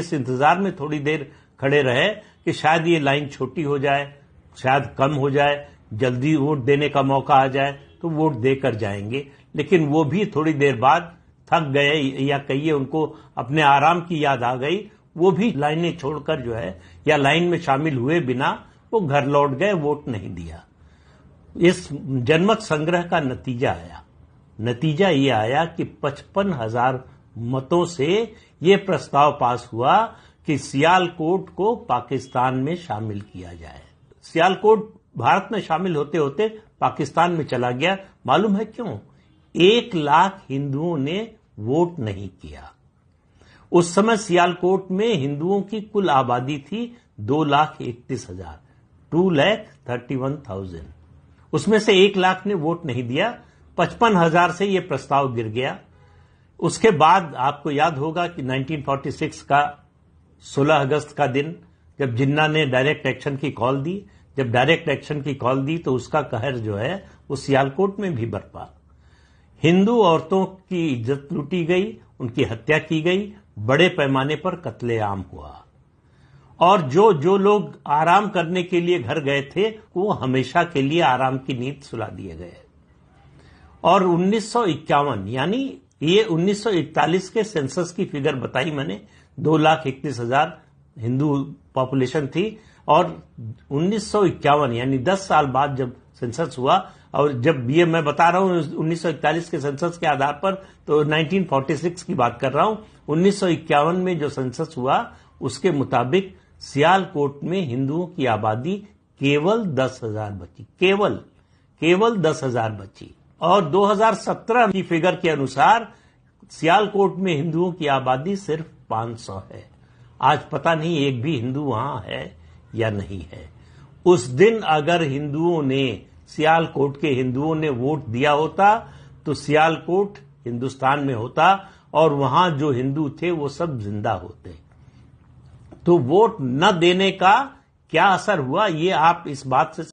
इस इंतजार में थोड़ी देर खड़े रहे कि शायद ये लाइन छोटी हो जाए, शायद कम हो जाए, जल्दी वोट देने का मौका आ जाए तो वोट देकर जाएंगे। लेकिन वो भी थोड़ी देर बाद थक गए या कहिए उनको अपने आराम की याद आ गई, वो भी लाइनें छोड़कर जो है या लाइन में शामिल हुए बिना वो घर लौट गए, वोट नहीं दिया। इस जनमत संग्रह का नतीजा ये आया कि 55,000 मतों से ये प्रस्ताव पास हुआ कि सियालकोट को पाकिस्तान में शामिल किया जाए। सियालकोट भारत में शामिल होते होते पाकिस्तान में चला गया। मालूम है क्यों? 1 लाख हिंदुओं ने वोट नहीं किया। उस समय सियालकोट में हिंदुओं की कुल आबादी थी 2,31,000, 2,31,000। उसमें से 1 लाख ने वोट नहीं दिया। 55,000 से यह प्रस्ताव गिर गया। उसके बाद आपको याद होगा कि 1946 का 16 अगस्त का दिन, जब जिन्ना ने डायरेक्ट एक्शन की कॉल दी, जब डायरेक्ट एक्शन की कॉल दी तो उसका कहर जो है वो सियालकोट में भी बरपा। हिंदू औरतों की इज्जत लूटी गई, उनकी हत्या की गई, बड़े पैमाने पर कत्लेआम हुआ। और जो लोग आराम करने के लिए घर गए थे वो हमेशा के लिए आराम की नींद सुला दिए गए। और 1951 यानी ये 1941 के सेंसस की फिगर बताई मैंने, 2,31,000 हिंदू पॉपुलेशन थी। और 1951 यानी 10 साल बाद जब सेंसस हुआ, और जब ये मैं बता रहा हूं 1941 के सेंसस के आधार पर, तो 1946 की बात कर रहा हूं। 1951 में जो सेंसस हुआ उसके मुताबिक सियालकोट में हिंदुओं की आबादी केवल 10,000 बची, केवल 10,000 बची। और 2017 की फिगर के अनुसार सियालकोट में हिंदुओं की आबादी सिर्फ 500 है। आज पता नहीं एक भी हिंदू वहां है या नहीं है। उस दिन अगर सियालकोट के हिंदुओं ने वोट दिया होता तो सियालकोट हिंदुस्तान में होता और वहां जो हिंदू थे वो सब जिंदा होते। तो वोट न देने का क्या असर हुआ ये आप इस बात से